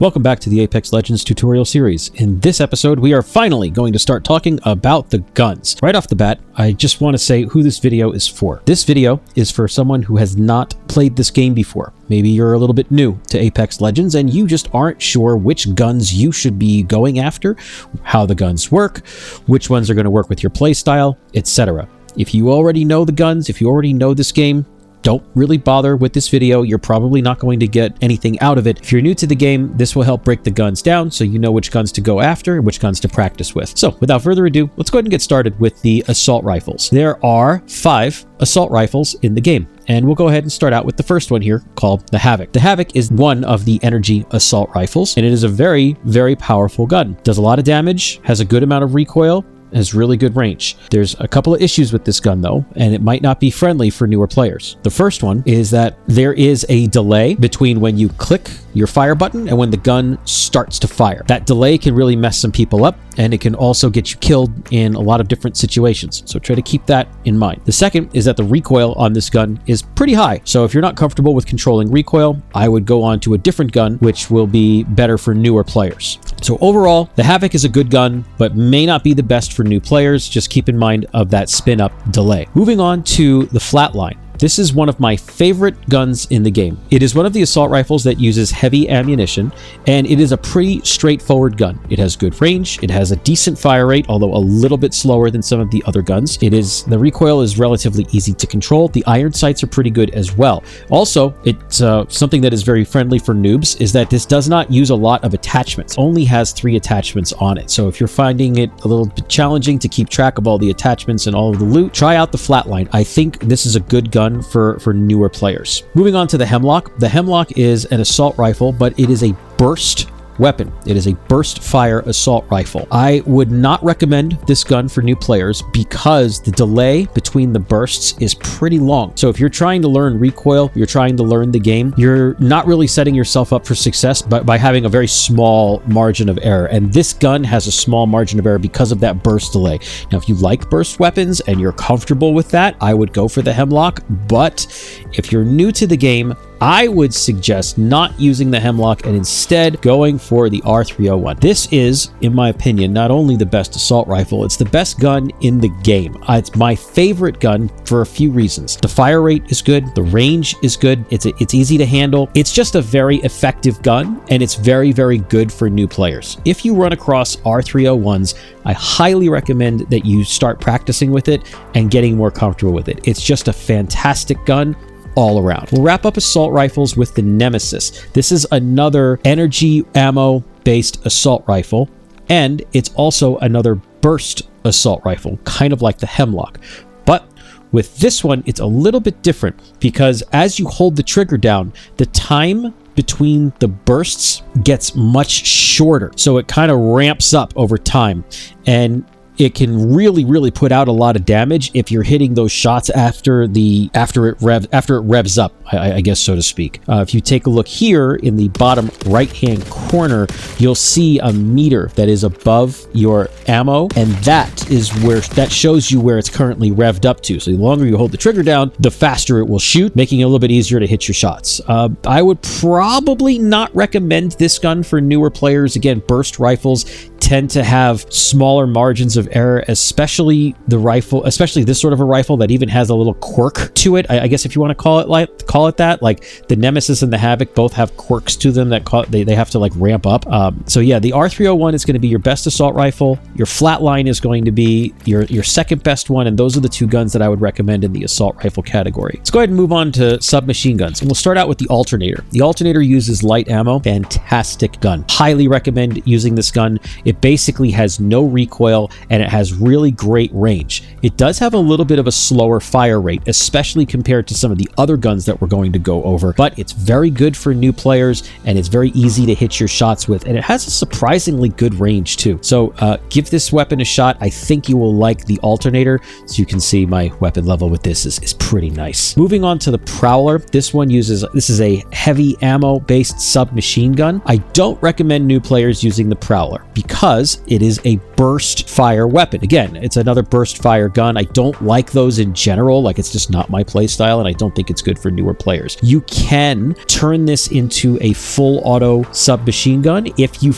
Welcome back to the Apex Legends tutorial series. In this episode, we are finally going to start talking about the guns. Right off the bat, I just want to say who this video is for. This video is for someone who has not played this game before. Maybe you're a little bit new to Apex Legends and you just aren't sure which guns you should be going after, how the guns work, which ones are going to work with your playstyle, etc. If you already know the guns, if you already know this game, don't really bother with this video. You're probably not going to get anything out of it. If you're new to the game, this will help break the guns down so you know which guns to go after and which guns to practice with. So without further ado, let's go ahead and get started with the assault rifles. There are 5 assault rifles in the game, and we'll go ahead and start out with the first one here called the Havoc. The Havoc is one of the energy assault rifles, and it is a very, very powerful gun. Does a lot of damage, has a good amount of recoil, has really good range. There's a couple of issues with this gun though, and it might not be friendly for newer players. The first one is that there is a delay between when you click your fire button and when the gun starts to fire. That delay can really mess some people up, and it can also get you killed in a lot of different situations. So try to keep that in mind. The second is that the recoil on this gun is pretty high. So if you're not comfortable with controlling recoil, I would go on to a different gun, which will be better for newer players. So overall, the Havoc is a good gun, but may not be the best for new players. Just keep in mind of that spin up delay. Moving on to the Flatline. This is one of my favorite guns in the game. It is one of the assault rifles that uses heavy ammunition, and it is a pretty straightforward gun. It has good range, it has a decent fire rate, although a little bit slower than some of the other guns. The recoil is relatively easy to control. The iron sights are pretty good as well. Also, it's something that is very friendly for noobs is that this does not use a lot of attachments. It only has 3 attachments on it. So if you're finding it a little bit challenging to keep track of all the attachments and all of the loot, try out the Flatline. I think this is a good gun for newer players. Moving on to the Hemlock. The Hemlock is an assault rifle, but it is a burst weapon. It is a burst fire assault rifle. I would not recommend this gun for new players because the delay between the bursts is pretty long. So if you're trying to learn recoil, you're trying to learn the game, you're not really setting yourself up for success by having a very small margin of error. And this gun has a small margin of error because of that burst delay. Now, if you like burst weapons and you're comfortable with that, I would go for the Hemlock. But if you're new to the game, I would suggest not using the Hemlock and instead going for the R301. This is, in my opinion, not only the best assault rifle, it's the best gun in the game. It's my favorite gun for a few reasons. The fire rate is good, the range is good, it's easy to handle. It's just a very effective gun, and it's very, very good for new players. If you run across R301s, I highly recommend that you start practicing with it and getting more comfortable with it. It's just a fantastic gun all around. We'll wrap up assault rifles with the Nemesis. This is another energy ammo based assault rifle, and it's also another burst assault rifle, kind of like the Hemlock. But with this one, it's a little bit different because as you hold the trigger down, the time between the bursts gets much shorter. So it kind of ramps up over time, and it can really, really put out a lot of damage if you're hitting those shots after it revs up, I guess, so to speak. If you take a look here in the bottom right-hand corner, you'll see a meter that is above your ammo, and that shows you where it's currently revved up to. So the longer you hold the trigger down, the faster it will shoot, making it a little bit easier to hit your shots. I would probably not recommend this gun for newer players. Again, burst rifles tend to have smaller margins of error, especially this sort of a rifle that even has a little quirk to it. I guess if you want to call it that, like the Nemesis and the Havoc both have quirks to them that they have to like ramp up. So yeah, the R301 is going to be your best assault rifle. Your Flatline is going to be your second best one, and those are the 2 guns that I would recommend in the assault rifle category. Let's go ahead and move on to submachine guns, and we'll start out with the Alternator. The Alternator uses light ammo. Fantastic gun. Highly recommend using this gun. It basically has no recoil, and it has really great range. It does have a little bit of a slower fire rate, especially compared to some of the other guns that we're going to go over, but it's very good for new players, and it's very easy to hit your shots with, and it has a surprisingly good range too. So give this weapon a shot. I think you will like the Alternator. So you can see my weapon level with this is pretty nice. Moving on to the Prowler. This is a heavy ammo based submachine gun. I don't recommend new players using the Prowler because it is a burst fire weapon. Again, it's another burst fire gun. I don't like those in general. Like, it's just not my play style, and I don't think it's good for newer players. You can turn this into a full auto submachine gun if you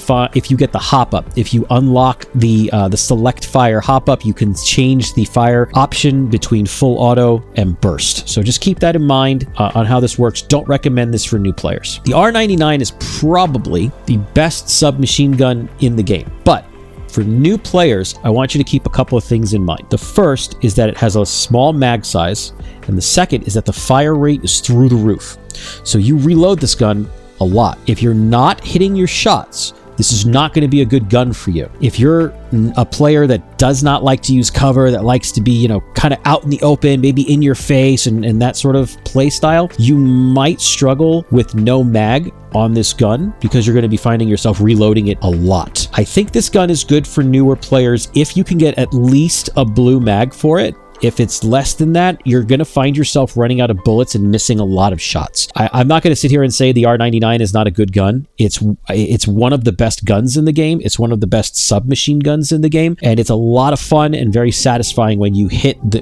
get the hop up. If you unlock the select fire hop up, you can change the fire option between full auto and burst. So just keep that in mind on how this works. Don't recommend this for new players. The R99 is probably the best submachine gun in the game, but for new players, I want you to keep a couple of things in mind. The first is that it has a small mag size, and the second is that the fire rate is through the roof. So you reload this gun a lot. If you're not hitting your shots, this is not going to be a good gun for you. If you're a player that does not like to use cover, that likes to be, kind of out in the open, maybe in your face and that sort of play style, you might struggle with no mag on this gun because you're going to be finding yourself reloading it a lot. I think this gun is good for newer players if you can get at least a blue mag for it. If it's less than that, you're going to find yourself running out of bullets and missing a lot of shots. I'm not going to sit here and say the R99 is not a good gun. It's one of the best guns in the game. It's one of the best submachine guns in the game, and it's a lot of fun and very satisfying when you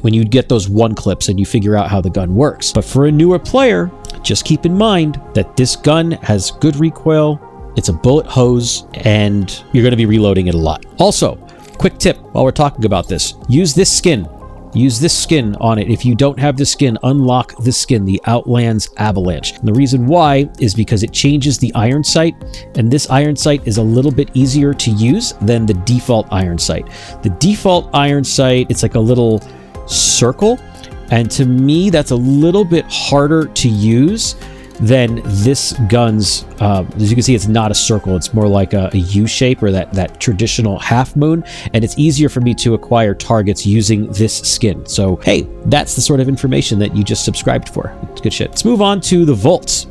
when you get those one clips and you figure out how the gun works. But for a newer player, just keep in mind that this gun has good recoil. It's a bullet hose, and you're going to be reloading it a lot. Also, quick tip while we're talking about this: use this skin. Use this skin on it. If you don't have the skin, unlock this skin, the Outlands Avalanche. And the reason why is because it changes the iron sight, and this iron sight is a little bit easier to use than the default iron sight. The default iron sight, it's like a little circle, and to me, that's a little bit harder to use than this gun's. As you can see, it's not a circle. It's more like a U shape, or that traditional half moon, and it's easier for me to acquire targets using this skin. So hey, that's the sort of information that you just subscribed for. It's good shit. Let's move on to the Volt.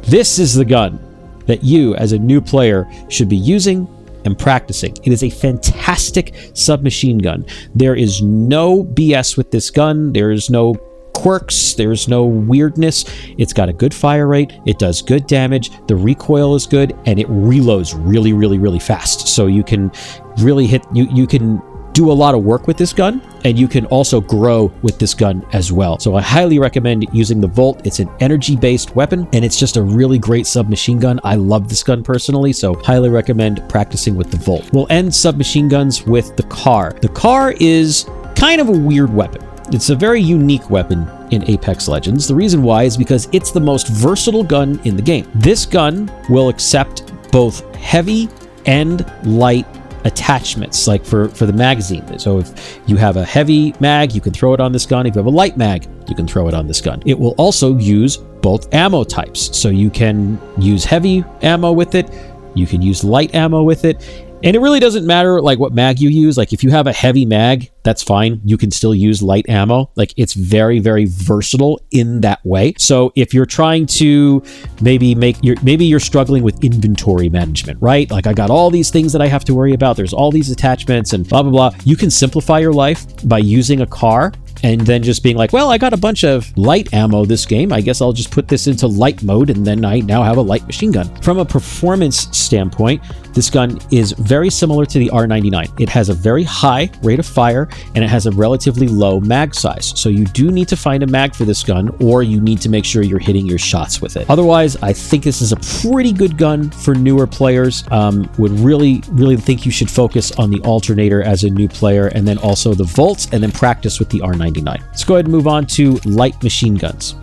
This is the gun that you, as a new player, should be using and practicing. It is a fantastic submachine gun. There is no BS with this gun. There is no quirks, there's no weirdness. It's got a good fire rate, it does good damage, the recoil is good, and it reloads really, really, really fast. So you can really you can do a lot of work with this gun, and you can also grow with this gun as well. So I highly recommend using the Volt. It's an energy-based weapon, and it's just a really great submachine gun. I love this gun personally, so highly recommend practicing with the Volt. We'll end submachine guns with the Car. The Car is kind of a weird weapon. It's a very unique weapon in Apex Legends. The reason why is because it's the most versatile gun in the game. This gun will accept both heavy and light attachments, like for the magazine. So if you have a heavy mag, you can throw it on this gun. If you have a light mag, you can throw it on this gun. It will also use both ammo types. So you can use heavy ammo with it, you can use light ammo with it, and it really doesn't matter like what mag you use. Like if you have a heavy mag, that's fine. You can still use light ammo. Like it's very, very versatile in that way. So if you're trying to maybe you're struggling with inventory management, right? Like I got all these things that I have to worry about. There's all these attachments and blah, blah, blah. You can simplify your life by using a Car and then just being like, well, I got a bunch of light ammo this game. I guess I'll just put this into light mode, and then I now have a light machine gun. From a performance standpoint, this gun is very similar to the R99. It has a very high rate of fire, and it has a relatively low mag size. So you do need to find a mag for this gun, or you need to make sure you're hitting your shots with it. Otherwise, I think this is a pretty good gun for newer players. Would really, really think you should focus on the alternator as a new player, and then also the Volts, and then practice with the R99. Let's go ahead and move on to light machine guns.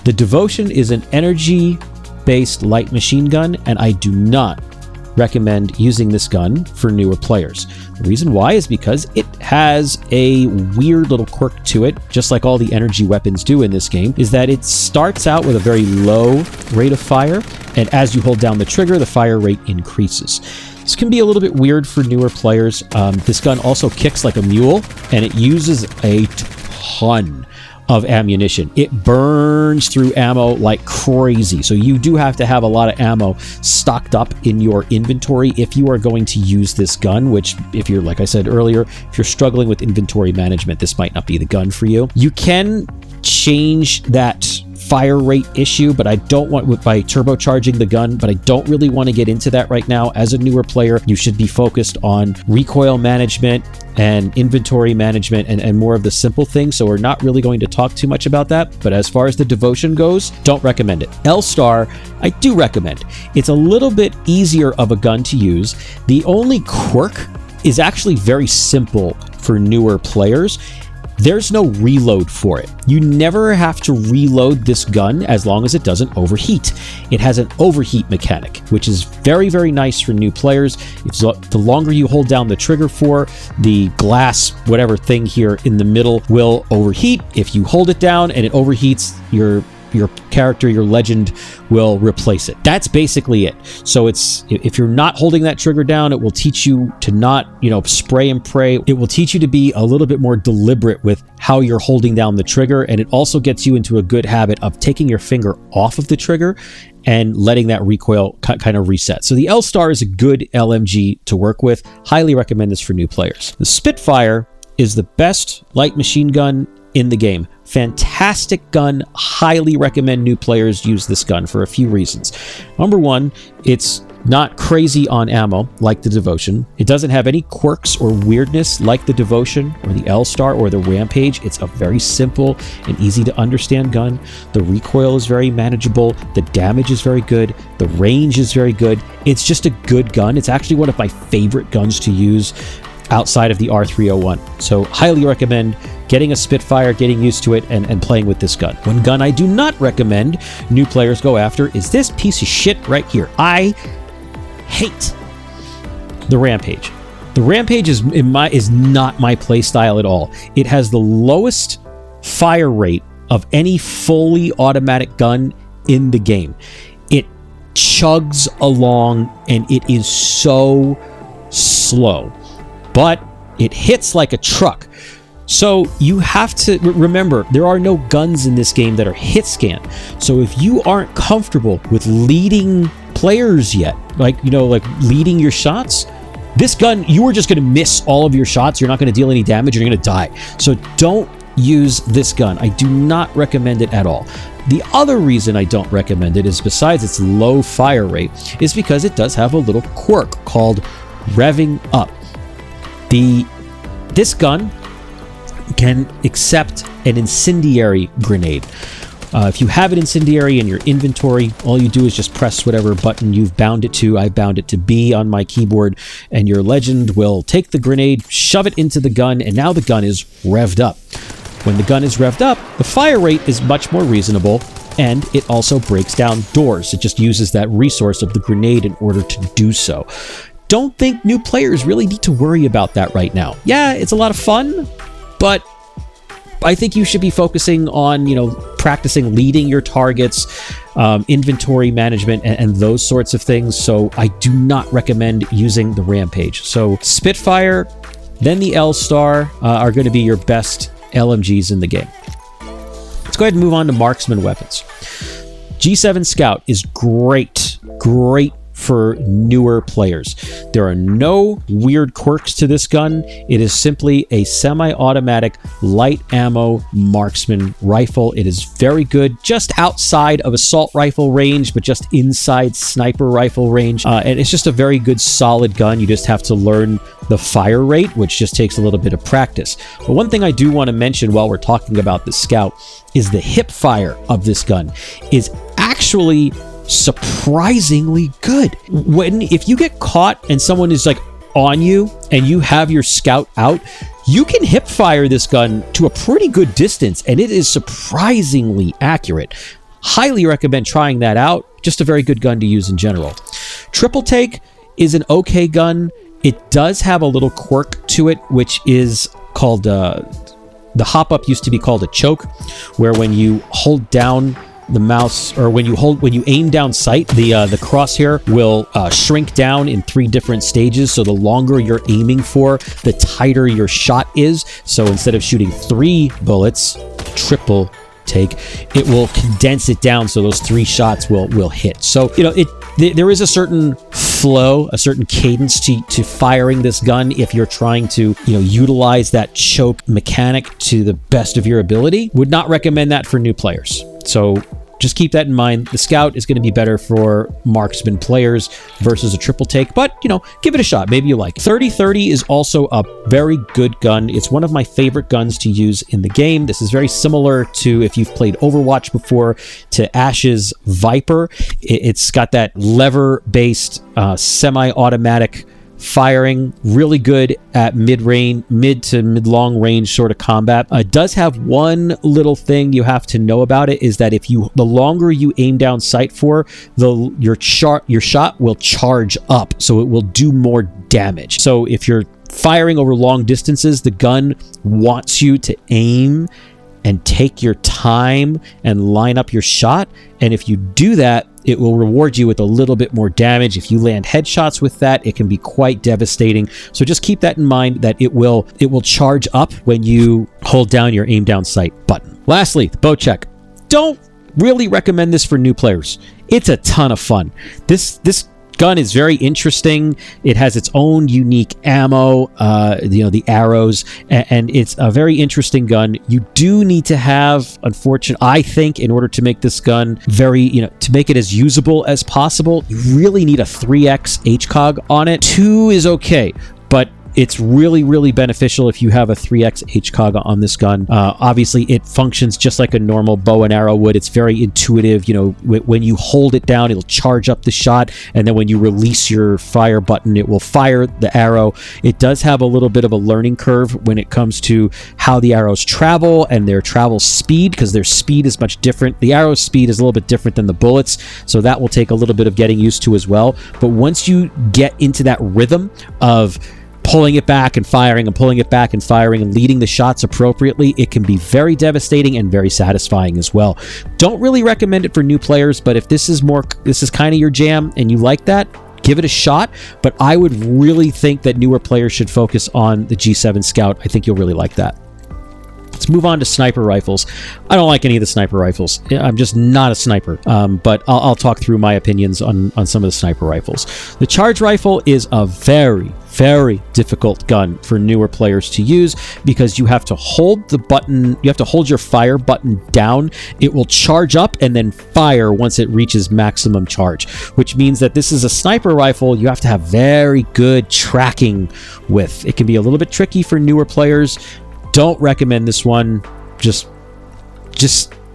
The Devotion is an energy-based light machine gun, and I do not recommend using this gun for newer players. The reason why is because it has a weird little quirk to it, just like all the energy weapons do in this game, is that it starts out with a very low rate of fire, and as you hold down the trigger, the fire rate increases. This can be a little bit weird for newer players. This gun also kicks like a mule, and it uses a ton of ammunition. It burns through ammo like crazy. So you do have to have a lot of ammo stocked up in your inventory if you are going to use this gun, which if you're, like I said earlier, if you're struggling with inventory management, this might not be the gun for you. You can change that fire rate issue, but I don't want by turbocharging the gun, but I don't really want to get into that right now. As a newer player, you should be focused on recoil management and inventory management and more of the simple things. So we're not really going to talk too much about that. But as far as the devotion goes, don't recommend it. L-Star, I do recommend. It's a little bit easier of a gun to use. The only quirk is actually very simple for newer players. There's no reload for it. You never have to reload this gun as long as it doesn't overheat. It has an overheat mechanic, which is very, very nice for new players. The longer you hold down the trigger for, the glass, whatever thing here in the middle will overheat. If you hold it down and it overheats, your character, your legend, will replace it. That's basically it. So if you're not holding that trigger down, it will teach you to not, spray and pray. It will teach you to be a little bit more deliberate with how you're holding down the trigger, and it also gets you into a good habit of taking your finger off of the trigger and letting that recoil kind of reset. So the L-Star is a good LMG to work with. Highly recommend this for new players. The Spitfire is the best light machine gun in the game. Fantastic gun. Highly recommend new players use this gun for a few reasons. Number one, it's not crazy on ammo like the Devotion. It doesn't have any quirks or weirdness like the Devotion or the L-Star or the Rampage. It's a very simple and easy to understand gun. The recoil is very manageable. The damage is very good. The range is very good. It's just a good gun. It's actually one of my favorite guns to use outside of the R301. So highly recommend getting a Spitfire, getting used to it, and playing with this gun. One gun I do not recommend new players go after is this piece of shit right here. I hate the Rampage. The Rampage is not my play style at all. It has the lowest fire rate of any fully automatic gun in the game. It chugs along and it is so slow, but it hits like a truck. So you have to remember, there are no guns in this game that are hit scan. So if you aren't comfortable with leading players yet, like leading your shots, this gun, you are just going to miss all of your shots. You're not going to deal any damage. You're going to die. So don't use this gun. I do not recommend it at all. The other reason I don't recommend it is, besides its low fire rate, is because it does have a little quirk called revving up. This gun can accept an incendiary grenade. If you have an incendiary in your inventory, all you do is just press whatever button you've bound it to. I bound it to B on my keyboard, and your legend will take the grenade, shove it into the gun, and now the gun is revved up. When the gun is revved up, the fire rate is much more reasonable, and it also breaks down doors. It just uses that resource of the grenade in order to do so. Don't think new players really need to worry about that right now. Yeah, it's a lot of fun, but I think you should be focusing on, practicing leading your targets, inventory management, and those sorts of things. So I do not recommend using the Rampage. So Spitfire, then the L-Star are going to be your best LMGs in the game. Let's go ahead and move on to Marksman Weapons. G7 Scout is great for newer players. There are no weird quirks to this gun. It is simply a semi-automatic light ammo marksman rifle. It is very good just outside of assault rifle range, but just inside sniper rifle range. And it's just a very good solid gun. You just have to learn the fire rate, which just takes a little bit of practice. But one thing I do want to mention while we're talking about the Scout is the hip fire of this gun is actually surprisingly good. If you get caught and someone is on you and you have your Scout out, you can hip fire this gun to a pretty good distance, and it is surprisingly accurate. Highly recommend trying that out. Just a very good gun to use in general. Triple Take is an okay gun. It does have a little quirk to it, which is called the hop up used to be called a choke, where when you hold down the mouse, or when you aim down sight, the crosshair will shrink down in 3 different stages. So the longer you're aiming for, the tighter your shot is. So instead of shooting 3 bullets, triple take, it will condense it down so those 3 shots will hit. So there is a certain flow, a certain cadence to firing this gun if you're trying to utilize that choke mechanic to the best of your ability. Would not recommend that for new players. So just keep that in mind. The Scout is going to be better for marksman players versus a triple take, but, you know, give it a shot. Maybe you like it. 3030 is also a very good gun. It's one of my favorite guns to use in the game. This is very similar to, if you've played Overwatch before, to Ash's Viper. It's got that lever-based semi-automatic firing, really good at mid to mid-long range sort of combat. It does have one little thing you have to know about it, is that the longer you aim down sight for, your shot will charge up, so it will do more damage. So if you're firing over long distances, the gun wants you to aim and take your time and line up your shot, and if you do that, it will reward you with a little bit more damage. If you land headshots with that, it can be quite devastating. So just keep that in mind, that it will charge up when you hold down your aim down sight button. Lastly, the bow check. Don't really recommend this for new players. It's a ton of fun. This gun is very interesting. It has its own unique ammo, the arrows, and it's a very interesting gun. You do need to have, I think, in order to make this gun to make it as usable as possible, you really need a 3x HCOG on it. 2 is okay, but it's really, really beneficial if you have a 3x HCOG on this gun. Obviously, it functions just like a normal bow and arrow would. It's very intuitive. You know, when you hold it down, it'll charge up the shot, and then when you release your fire button, it will fire the arrow. It does have a little bit of a learning curve when it comes to how the arrows travel and their travel speed, because their speed is much different. The arrow's speed is a little bit different than the bullets, so that will take a little bit of getting used to as well. But once you get into that rhythm of pulling it back and firing and pulling it back and firing and leading the shots appropriately, it can be very devastating and very satisfying as well. Don't really recommend it for new players, but if this is kind of your jam and you like that, give it a shot. But I would really think that newer players should focus on the G7 Scout. I think you'll really like that. Let's move on to sniper rifles. I don't like any of the sniper rifles. I'm just not a sniper, but I'll talk through my opinions on some of the sniper rifles. The charge rifle is a very, very difficult gun for newer players to use, because you have to hold the button, you have to hold your fire button down. It will charge up and then fire once it reaches maximum charge, which means that this is a sniper rifle you have to have very good tracking with. It can be a little bit tricky for newer players. Don't recommend this one. Just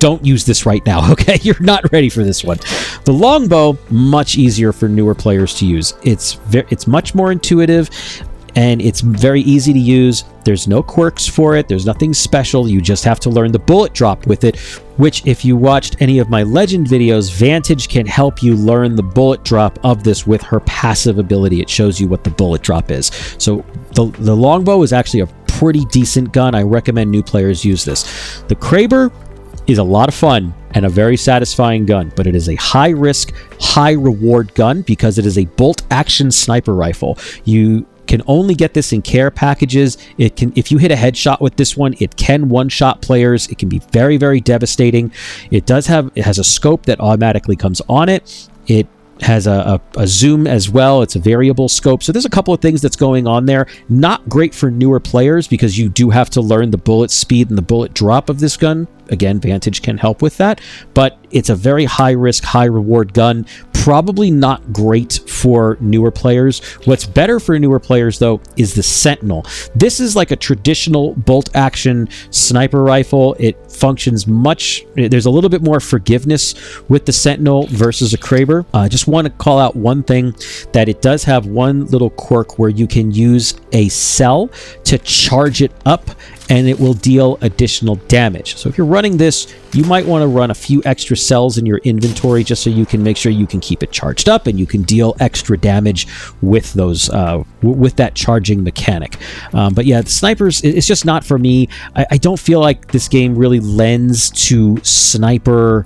don't use this right now, okay? You're not ready for this one. The longbow, much easier for newer players to use. It's much more intuitive, and it's very easy to use. There's no quirks for it. There's nothing special. You just have to learn the bullet drop with it, which, if you watched any of my Legend videos, Vantage can help you learn the bullet drop of this with her passive ability. It shows you what the bullet drop is. So the longbow is actually a pretty decent gun. I recommend new players use this. The Kraber is a lot of fun and a very satisfying gun, but it is a high risk, high reward gun because it is a bolt action sniper rifle. You can only get this in care packages. If you hit a headshot with this one, it can one-shot players. It can be very, very devastating. It has a scope that automatically comes on it. It has a zoom as well. It's a variable scope. So there's a couple of things that's going on there. Not great for newer players because you do have to learn the bullet speed and the bullet drop of this gun. Again, Vantage can help with that, but it's a very high risk, high reward gun. Probably not great for newer players. What's better for newer players, though, is the Sentinel. This is like a traditional bolt action sniper rifle. It functions there's a little bit more forgiveness with the Sentinel versus a Kraber. I just want to call out one thing, that it does have one little quirk where you can use a cell to charge it up and it will deal additional damage. So if you're running this, you might want to run a few extra cells in your inventory just so you can make sure you can keep it charged up and you can deal extra damage with those with that charging mechanic. But yeah, the snipers, it's just not for me. I don't feel like this game really lends to sniper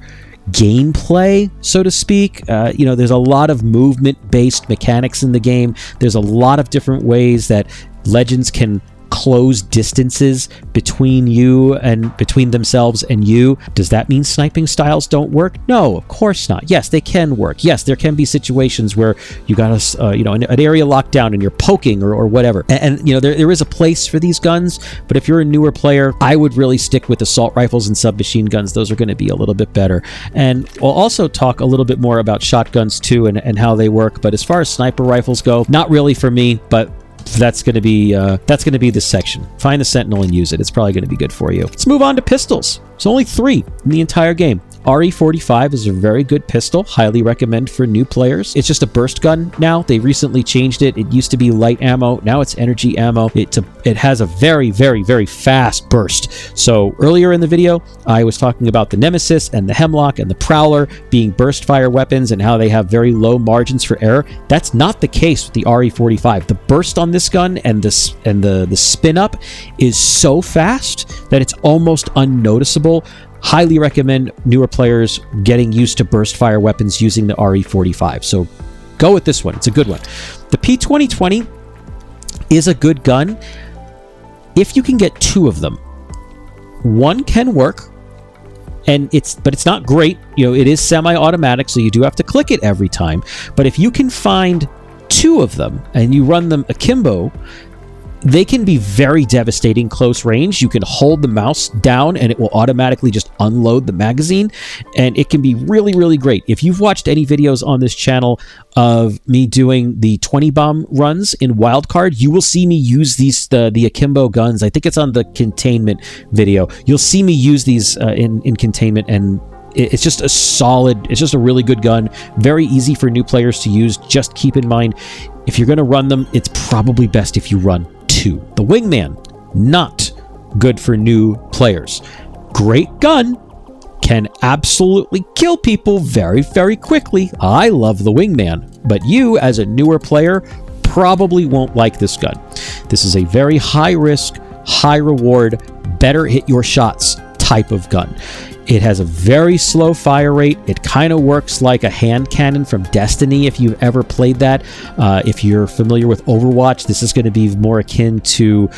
gameplay, so to speak. There's a lot of movement-based mechanics in the game. There's a lot of different ways that Legends can close distances between you and between themselves and you. Does that mean sniping styles don't work? No, of course not. Yes, they can work. Yes, there can be situations where you got an area locked down and you're poking or whatever. And there is a place for these guns, but if you're a newer player, I would really stick with assault rifles and submachine guns. Those are going to be a little bit better. And we'll also talk a little bit more about shotguns too and how they work. But as far as sniper rifles go, not really for me, but that's going to be this section. Find the Sentinel and use it. It's probably going to be good for you. Let's move on to pistols. There's only 3 in the entire game. RE45 is a very good pistol. Highly recommend for new players. It's just a burst gun now. They recently changed it. It used to be light ammo. Now it's energy ammo. It has a very, very, very fast burst. So earlier in the video, I was talking about the Nemesis and the Hemlock and the Prowler being burst fire weapons and how they have very low margins for error. That's not the case with the RE45. The burst on this gun and the spin up is so fast that it's almost unnoticeable. Highly recommend newer players getting used to burst fire weapons using the RE45. So go with this one. It's a good one. The P2020 is a good gun if you can get 2 of them. One can work, but it's not great. It is semi-automatic, so you do have to click it every time. But if you can find 2 of them and you run them akimbo, they can be very devastating close range. You can hold the mouse down and it will automatically just unload the magazine, and it can be really, really great. If you've watched any videos on this channel of me doing the 20 bomb runs in wildcard, you will see me use the akimbo guns. I think it's on the containment video. You'll see me use these in containment, and it's just a really good gun. Very easy for new players to use. Just keep in mind, if you're going to run them, it's probably best if you run 2. The Wingman, not good for new players. Great gun, can absolutely kill people very, very quickly. I love the Wingman, but you as a newer player probably won't like this gun. This is a very high risk, high reward, better hit your shots type of gun. It has a very slow fire rate. It kind of works like a hand cannon from Destiny, if you've ever played that. If you're familiar with Overwatch, this is going to be more akin to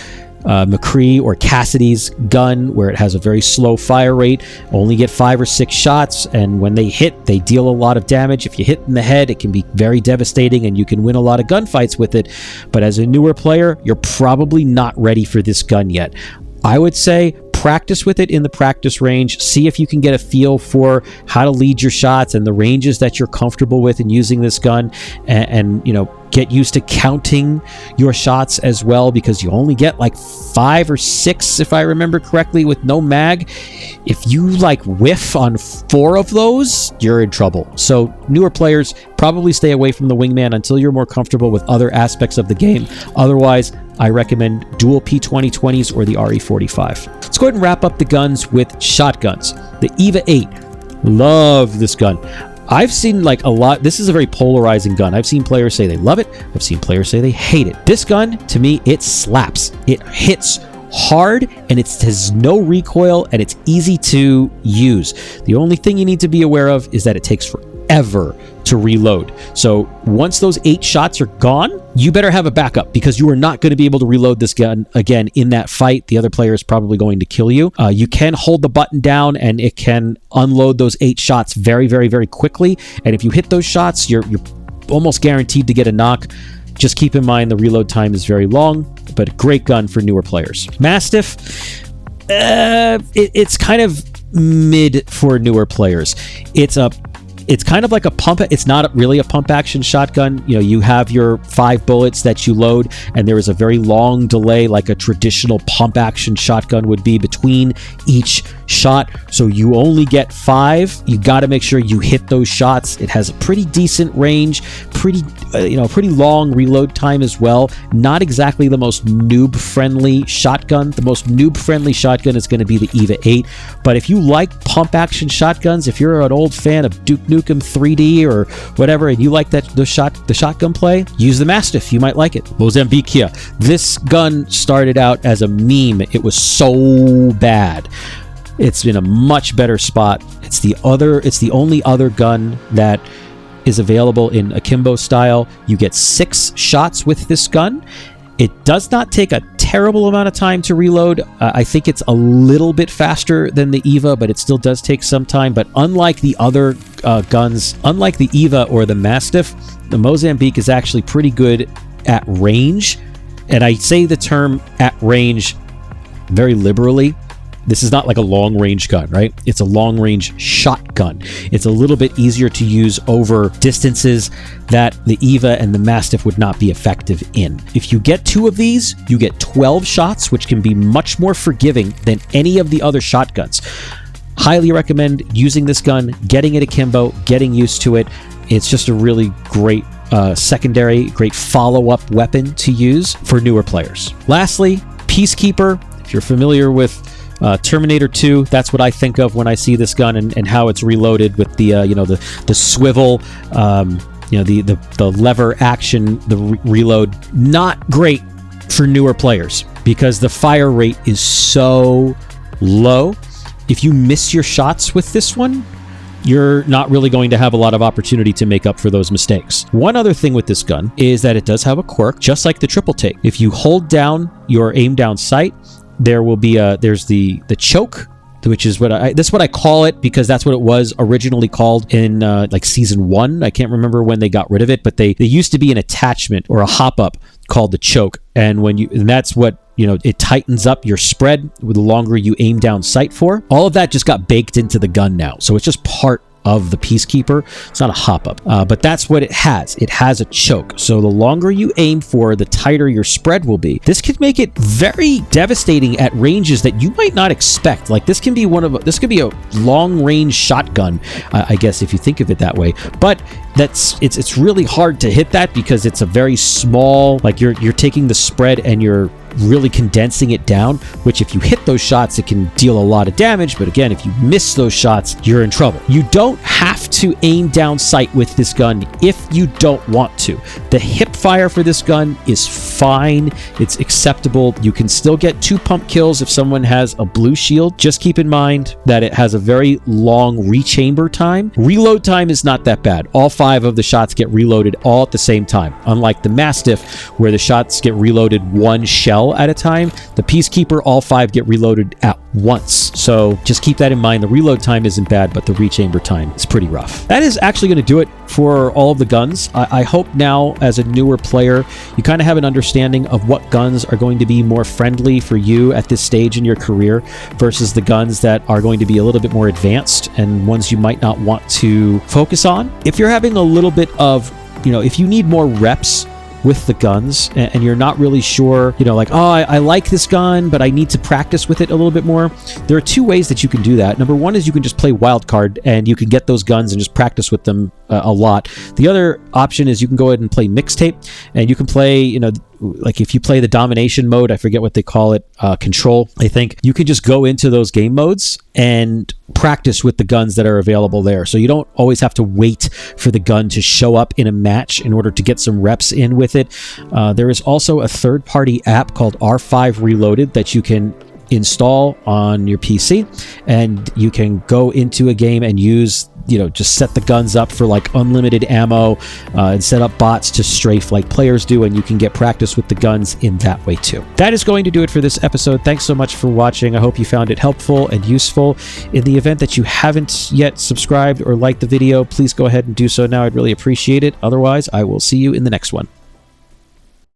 McCree or Cassidy's gun, where it has a very slow fire rate. Only get 5 or 6 shots, and when they hit, they deal a lot of damage. If you hit in the head, it can be very devastating, and you can win a lot of gunfights with it. But as a newer player, you're probably not ready for this gun yet. I would say practice with it in the practice range. See if you can get a feel for how to lead your shots and the ranges that you're comfortable with in using this gun, and get used to counting your shots as well, because you only get like 5 or 6, if I remember correctly, with no mag. If you whiff on 4 of those, you're in trouble. So newer players, probably stay away from the Wingman until you're more comfortable with other aspects of the game. Otherwise, I recommend dual P2020s or the RE45. Let's go ahead and wrap up the guns with shotguns. The EVA 8. Love this gun. I've seen a lot. This is a very polarizing gun. I've seen players say they love it. I've seen players say they hate it. This gun, to me, it slaps. It hits hard, and it has no recoil, and it's easy to use. The only thing you need to be aware of is that it takes forever to reload. So once those 8 shots are gone, you better have a backup, because you are not going to be able to reload this gun again in that fight. The other player is probably going to kill you. You can hold the button down and it can unload those 8 shots very, very, very quickly. And if you hit those shots, you're almost guaranteed to get a knock. Just keep in mind the reload time is very long, but a great gun for newer players. Mastiff, it's kind of mid for newer players. It's kind of like a pump. It's not really a pump action shotgun. You have your 5 bullets that you load, and there is a very long delay, like a traditional pump action shotgun would be, between each shot. So you only get 5. You got to make sure you hit those shots. It has a pretty decent range, pretty long reload time as well. Not exactly the most noob friendly shotgun. The most noob friendly shotgun is going to be the EVA 8. But if you like pump action shotguns, if you're an old fan of Duke Nukem 3D or whatever, and you like the shotgun play, use the Mastiff. You might like it. Mozambique. This gun started out as a meme. It was so bad. It's in a much better spot. It's the only other gun that is available in akimbo style. You get 6 shots with this gun. It does not take a terrible amount of time to reload. I think it's a little bit faster than the Eva, but it still does take some time. But unlike the other guns, unlike the Eva or the Mastiff, the Mozambique is actually pretty good at range. And I say the term at range very liberally. This is not like a long-range gun, right? It's a long-range shotgun. It's a little bit easier to use over distances that the Eva and the Mastiff would not be effective in. If you get 2 of these, you get 12 shots, which can be much more forgiving than any of the other shotguns. Highly recommend using this gun, getting it akimbo, getting used to it. It's just a really great secondary, great follow-up weapon to use for newer players. Lastly, Peacekeeper. If you're familiar with Terminator 2, that's what I think of when I see this gun and how it's reloaded with the the swivel, the lever action, the reload. Not great for newer players because the fire rate is so low. If you miss your shots with this one, you're not really going to have a lot of opportunity to make up for those mistakes. One other thing with this gun is that it does have a quirk, just like the triple take. If you hold down your aim down sight, there will be there's the choke, which is that's what I call it because that's what it was originally called in like season 1. I can't remember when they got rid of it, but they used to be an attachment or a hop up called the choke, and that's what it tightens up your spread the longer you aim down sight for. All of that just got baked into the gun now, so it's just part of the Peacekeeper. It's not a hop-up, but that's what it has. It has a choke, so the longer you aim for, the tighter your spread will be. This could make it very devastating at ranges that you might not expect. Like this could be a long-range shotgun, I guess if you think of it that way. But it's really hard to hit that because it's a very small. Like you're taking the spread and you're really condensing it down, which if you hit those shots, it can deal a lot of damage. But again, if you miss those shots, you're in trouble. You don't have to aim down sight with this gun if you don't want to. The hip fire for this gun is fine. It's acceptable. You can still get 2 pump kills if someone has a blue shield. Just keep in mind that it has a very long rechamber time. Reload time is not that bad. All 5 of the shots get reloaded all at the same time. Unlike the Mastiff, where the shots get reloaded 1 shell at a time, the Peacekeeper, all 5 get reloaded at once. So just keep that in mind. The reload time isn't bad, but the rechamber time is pretty rough. That is actually going to do it for all of the guns. I hope now, as a newer player, you kind of have an understanding of what guns are going to be more friendly for you at this stage in your career versus the guns that are going to be a little bit more advanced and ones you might not want to focus on. If you're having a little bit of, if you need more reps with the guns and you're not really sure, like, oh, I like this gun, but I need to practice with it a little bit more. There are 2 ways that you can do that. Number 1 is you can just play wild card and you can get those guns and just practice with them a lot. The other option is you can go ahead and play mixtape, and you can play, like if you play the domination mode, I forget what they call it, control, I think, you can just go into those game modes and practice with the guns that are available there. So you don't always have to wait for the gun to show up in a match in order to get some reps in with it. There is also a third-party app called R5 Reloaded that you can install on your PC, and you can go into a game and use, just set the guns up for like unlimited ammo and set up bots to strafe like players do, and you can get practice with the guns in that way too. That is going to do it for this episode. Thanks so much for watching. I hope you found it helpful and useful. In the event that you haven't yet subscribed or liked the video, please go ahead and do so now. I'd really appreciate it. Otherwise, I will see you in the next one.